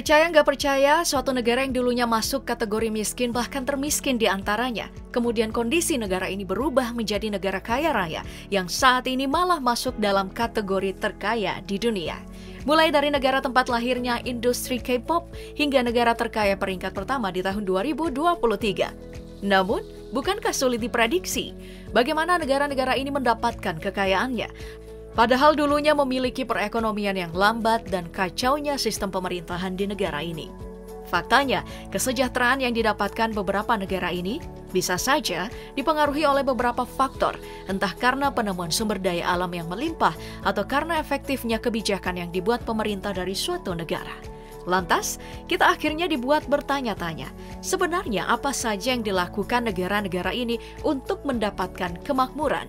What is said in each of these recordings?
Percaya nggak percaya, suatu negara yang dulunya masuk kategori miskin bahkan termiskin di antaranya. Kemudian kondisi negara ini berubah menjadi negara kaya raya yang saat ini malah masuk dalam kategori terkaya di dunia. Mulai dari negara tempat lahirnya industri K-pop hingga negara terkaya peringkat pertama di tahun 2023. Namun, bukankah sulit diprediksi bagaimana negara-negara ini mendapatkan kekayaannya? Padahal dulunya memiliki perekonomian yang lambat dan kacaunya sistem pemerintahan di negara ini. Faktanya, kesejahteraan yang didapatkan beberapa negara ini bisa saja dipengaruhi oleh beberapa faktor, entah karena penemuan sumber daya alam yang melimpah atau karena efektifnya kebijakan yang dibuat pemerintah dari suatu negara. Lantas, kita akhirnya dibuat bertanya-tanya, sebenarnya apa saja yang dilakukan negara-negara ini untuk mendapatkan kemakmuran?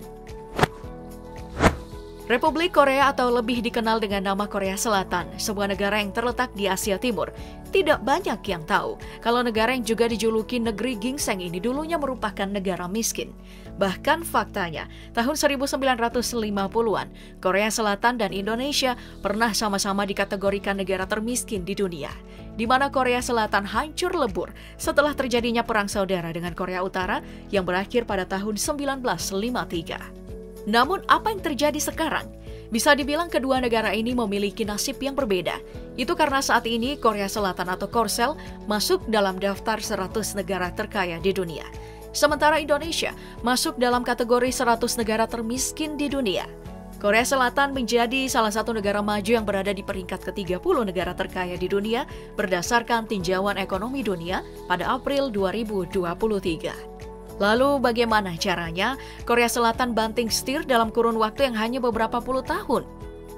Republik Korea atau lebih dikenal dengan nama Korea Selatan, sebuah negara yang terletak di Asia Timur. Tidak banyak yang tahu kalau negara yang juga dijuluki negeri ginseng ini dulunya merupakan negara miskin. Bahkan faktanya, tahun 1950-an, Korea Selatan dan Indonesia pernah sama-sama dikategorikan negara termiskin di dunia, di mana Korea Selatan hancur lebur setelah terjadinya perang saudara dengan Korea Utara yang berakhir pada tahun 1953. Namun apa yang terjadi sekarang? Bisa dibilang kedua negara ini memiliki nasib yang berbeda. Itu karena saat ini Korea Selatan atau Korsel masuk dalam daftar 100 negara terkaya di dunia. Sementara Indonesia masuk dalam kategori 100 negara termiskin di dunia. Korea Selatan menjadi salah satu negara maju yang berada di peringkat ke-30 negara terkaya di dunia berdasarkan tinjauan ekonomi dunia pada April 2023. Lalu bagaimana caranya Korea Selatan banting setir dalam kurun waktu yang hanya beberapa puluh tahun?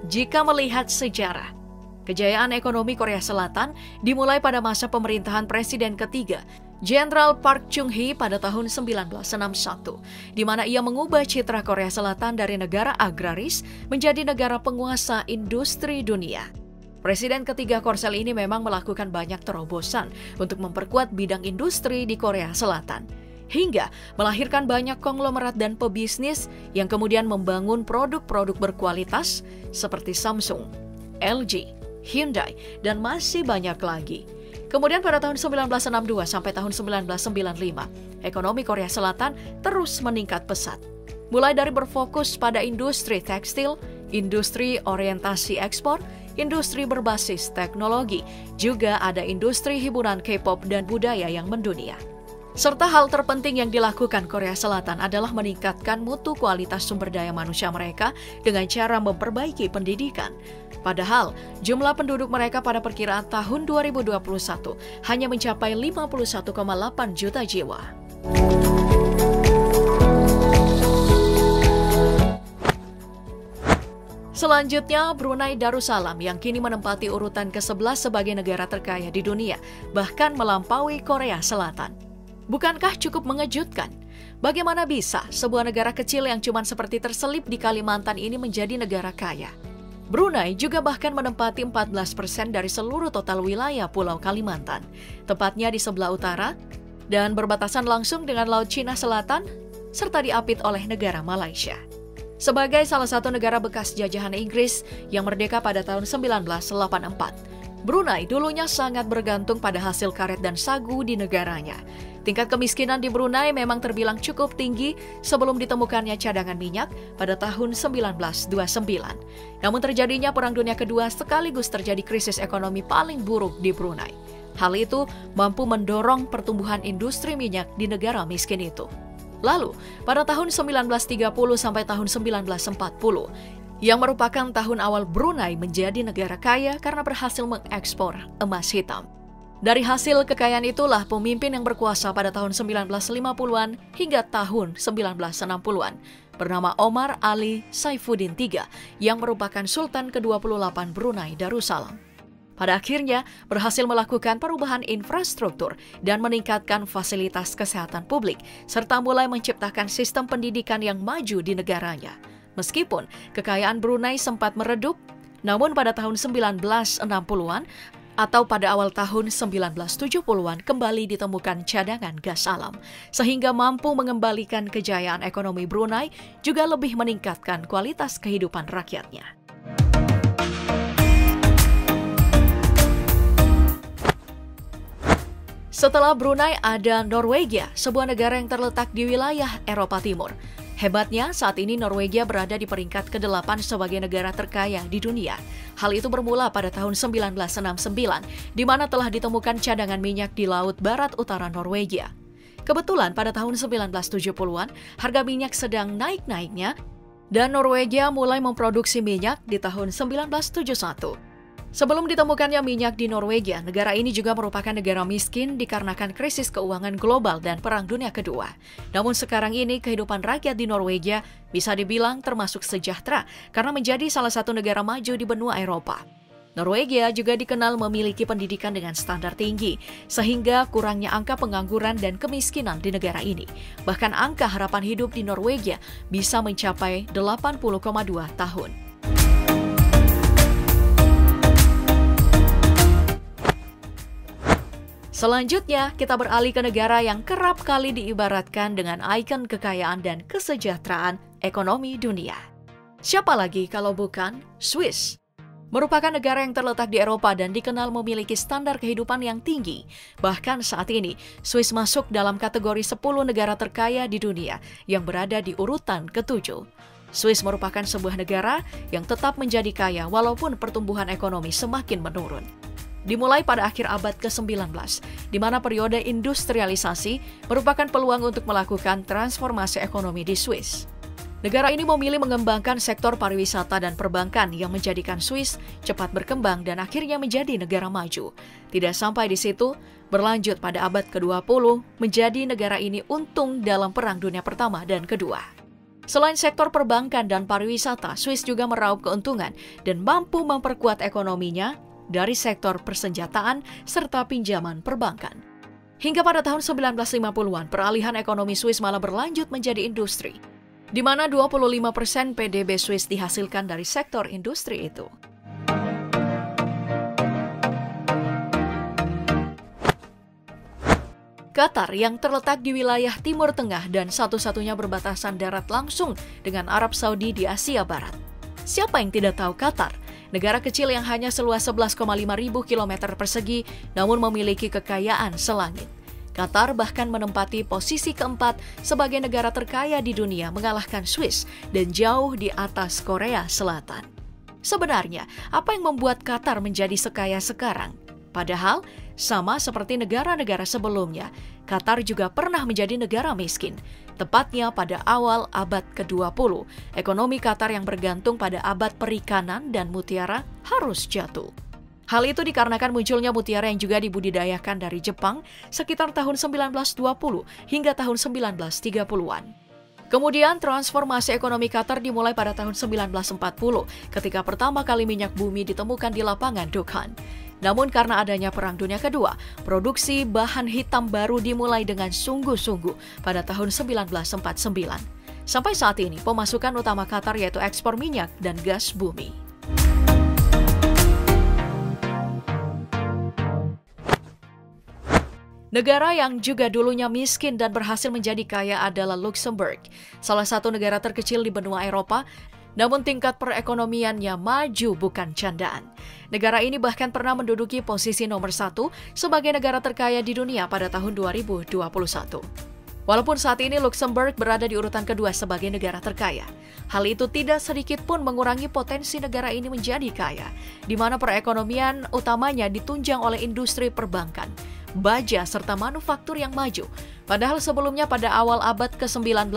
Jika melihat sejarah, kejayaan ekonomi Korea Selatan dimulai pada masa pemerintahan presiden ketiga, Jenderal Park Chung-hee pada tahun 1961, di mana ia mengubah citra Korea Selatan dari negara agraris menjadi negara penguasa industri dunia. Presiden ketiga Korsel ini memang melakukan banyak terobosan untuk memperkuat bidang industri di Korea Selatan, hingga melahirkan banyak konglomerat dan pebisnis yang kemudian membangun produk-produk berkualitas seperti Samsung, LG, Hyundai, dan masih banyak lagi. Kemudian pada tahun 1962 sampai tahun 1995, ekonomi Korea Selatan terus meningkat pesat. Mulai dari berfokus pada industri tekstil, industri orientasi ekspor, industri berbasis teknologi, juga ada industri hiburan K-pop dan budaya yang mendunia. Serta hal terpenting yang dilakukan Korea Selatan adalah meningkatkan mutu kualitas sumber daya manusia mereka dengan cara memperbaiki pendidikan. Padahal, jumlah penduduk mereka pada perkiraan tahun 2021 hanya mencapai 51,8 juta jiwa. Selanjutnya, Brunei Darussalam yang kini menempati urutan ke-11 sebagai negara terkaya di dunia, bahkan melampaui Korea Selatan. Bukankah cukup mengejutkan? Bagaimana bisa sebuah negara kecil yang cuma seperti terselip di Kalimantan ini menjadi negara kaya? Brunei juga bahkan menempati 14% dari seluruh total wilayah Pulau Kalimantan, tepatnya di sebelah utara, dan berbatasan langsung dengan Laut Cina Selatan, serta diapit oleh negara Malaysia. Sebagai salah satu negara bekas jajahan Inggris yang merdeka pada tahun 1984, Brunei dulunya sangat bergantung pada hasil karet dan sagu di negaranya. Tingkat kemiskinan di Brunei memang terbilang cukup tinggi sebelum ditemukannya cadangan minyak pada tahun 1929. Namun terjadinya Perang Dunia Kedua sekaligus terjadi krisis ekonomi paling buruk di Brunei. Hal itu mampu mendorong pertumbuhan industri minyak di negara miskin itu. Lalu, pada tahun 1930 sampai tahun 1940, yang merupakan tahun awal Brunei menjadi negara kaya karena berhasil mengekspor emas hitam. Dari hasil kekayaan itulah pemimpin yang berkuasa pada tahun 1950-an hingga tahun 1960-an bernama Omar Ali Saifuddin III yang merupakan Sultan ke-28 Brunei Darussalam. Pada akhirnya berhasil melakukan perubahan infrastruktur dan meningkatkan fasilitas kesehatan publik serta mulai menciptakan sistem pendidikan yang maju di negaranya. Meskipun kekayaan Brunei sempat meredup, namun pada tahun 1960-an atau pada awal tahun 1970-an kembali ditemukan cadangan gas alam, sehingga mampu mengembalikan kejayaan ekonomi Brunei juga lebih meningkatkan kualitas kehidupan rakyatnya. Setelah Brunei ada Norwegia, sebuah negara yang terletak di wilayah Eropa Timur. Hebatnya, saat ini Norwegia berada di peringkat ke-8 sebagai negara terkaya di dunia. Hal itu bermula pada tahun 1969, di mana telah ditemukan cadangan minyak di Laut Barat Utara Norwegia. Kebetulan pada tahun 1970-an, harga minyak sedang naik-naiknya, dan Norwegia mulai memproduksi minyak di tahun 1971. Sebelum ditemukannya minyak di Norwegia, negara ini juga merupakan negara miskin dikarenakan krisis keuangan global dan Perang Dunia Kedua. Namun sekarang ini kehidupan rakyat di Norwegia bisa dibilang termasuk sejahtera karena menjadi salah satu negara maju di benua Eropa. Norwegia juga dikenal memiliki pendidikan dengan standar tinggi, sehingga kurangnya angka pengangguran dan kemiskinan di negara ini. Bahkan angka harapan hidup di Norwegia bisa mencapai 80,2 tahun. Selanjutnya, kita beralih ke negara yang kerap kali diibaratkan dengan ikon kekayaan dan kesejahteraan ekonomi dunia. Siapa lagi kalau bukan Swiss? Merupakan negara yang terletak di Eropa dan dikenal memiliki standar kehidupan yang tinggi. Bahkan saat ini, Swiss masuk dalam kategori 10 negara terkaya di dunia yang berada di urutan ke-7. Swiss merupakan sebuah negara yang tetap menjadi kaya walaupun pertumbuhan ekonomi semakin menurun. Dimulai pada akhir abad ke-19, di mana periode industrialisasi merupakan peluang untuk melakukan transformasi ekonomi di Swiss. Negara ini memilih mengembangkan sektor pariwisata dan perbankan yang menjadikan Swiss cepat berkembang dan akhirnya menjadi negara maju. Tidak sampai di situ, berlanjut pada abad ke-20, menjadi negara ini untung dalam Perang Dunia Pertama dan Kedua. Selain sektor perbankan dan pariwisata, Swiss juga meraup keuntungan dan mampu memperkuat ekonominya dari sektor persenjataan serta pinjaman perbankan. Hingga pada tahun 1950-an, peralihan ekonomi Swiss malah berlanjut menjadi industri, di mana 25% PDB Swiss dihasilkan dari sektor industri itu. Qatar yang terletak di wilayah Timur Tengah dan satu-satunya berbatasan darat langsung dengan Arab Saudi di Asia Barat. Siapa yang tidak tahu Qatar? Negara kecil yang hanya seluas 11,5 ribu kilometer persegi namun memiliki kekayaan selangit. Qatar bahkan menempati posisi keempat sebagai negara terkaya di dunia mengalahkan Swiss dan jauh di atas Korea Selatan. Sebenarnya, apa yang membuat Qatar menjadi sekaya sekarang? Padahal, sama seperti negara-negara sebelumnya, Qatar juga pernah menjadi negara miskin. Tepatnya pada awal abad ke-20, ekonomi Qatar yang bergantung pada abad perikanan dan mutiara harus jatuh. Hal itu dikarenakan munculnya mutiara yang juga dibudidayakan dari Jepang sekitar tahun 1920 hingga tahun 1930-an. Kemudian transformasi ekonomi Qatar dimulai pada tahun 1940 ketika pertama kali minyak bumi ditemukan di lapangan Dukhan. Namun karena adanya Perang Dunia Kedua, produksi bahan hitam baru dimulai dengan sungguh-sungguh pada tahun 1949. Sampai saat ini, pemasukan utama Qatar yaitu ekspor minyak dan gas bumi. Negara yang juga dulunya miskin dan berhasil menjadi kaya adalah Luxembourg, salah satu negara terkecil di benua Eropa, namun tingkat perekonomiannya maju bukan candaan. Negara ini bahkan pernah menduduki posisi nomor 1 sebagai negara terkaya di dunia pada tahun 2021. Walaupun saat ini Luxembourg berada di urutan kedua sebagai negara terkaya, hal itu tidak sedikit pun mengurangi potensi negara ini menjadi kaya, di mana perekonomian utamanya ditunjang oleh industri perbankan, baja, serta manufaktur yang maju. Padahal sebelumnya pada awal abad ke-19,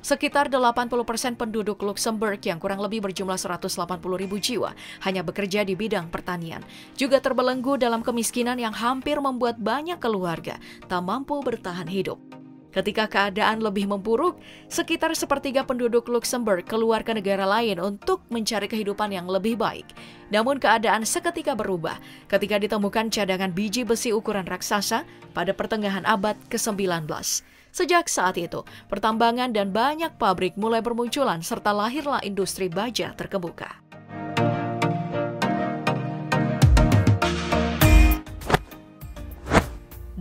sekitar 80% penduduk Luxembourg yang kurang lebih berjumlah 180.000 jiwa hanya bekerja di bidang pertanian. Juga terbelenggu dalam kemiskinan yang hampir membuat banyak keluarga tak mampu bertahan hidup. Ketika keadaan lebih memburuk, sekitar sepertiga penduduk Luxembourg keluar ke negara lain untuk mencari kehidupan yang lebih baik. Namun keadaan seketika berubah ketika ditemukan cadangan biji besi ukuran raksasa pada pertengahan abad ke-19. Sejak saat itu, pertambangan dan banyak pabrik mulai bermunculan serta lahirlah industri baja terkemuka.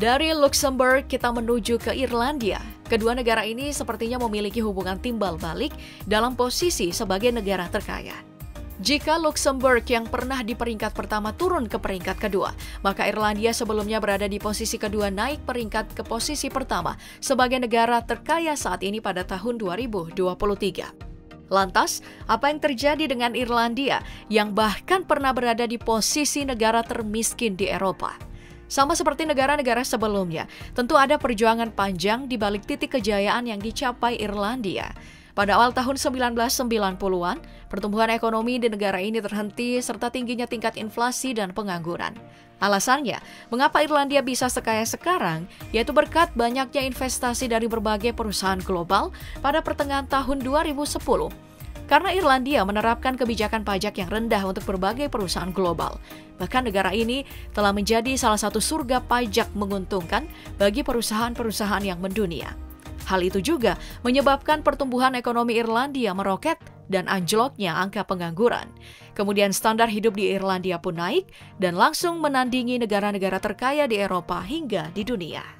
Dari Luxembourg kita menuju ke Irlandia. Kedua negara ini sepertinya memiliki hubungan timbal balik dalam posisi sebagai negara terkaya. Jika Luxembourg yang pernah di peringkat pertama turun ke peringkat kedua, maka Irlandia sebelumnya berada di posisi kedua naik peringkat ke posisi pertama sebagai negara terkaya saat ini pada tahun 2023. Lantas, apa yang terjadi dengan Irlandia yang bahkan pernah berada di posisi negara termiskin di Eropa? Sama seperti negara-negara sebelumnya, tentu ada perjuangan panjang di balik titik kejayaan yang dicapai Irlandia. Pada awal tahun 1990-an, pertumbuhan ekonomi di negara ini terhenti serta tingginya tingkat inflasi dan pengangguran. Alasannya, mengapa Irlandia bisa sekaya sekarang, yaitu berkat banyaknya investasi dari berbagai perusahaan global pada pertengahan tahun 2010. Karena Irlandia menerapkan kebijakan pajak yang rendah untuk berbagai perusahaan global. Bahkan negara ini telah menjadi salah satu surga pajak menguntungkan bagi perusahaan-perusahaan yang mendunia. Hal itu juga menyebabkan pertumbuhan ekonomi Irlandia meroket dan anjloknya angka pengangguran. Kemudian standar hidup di Irlandia pun naik dan langsung menandingi negara-negara terkaya di Eropa hingga di dunia.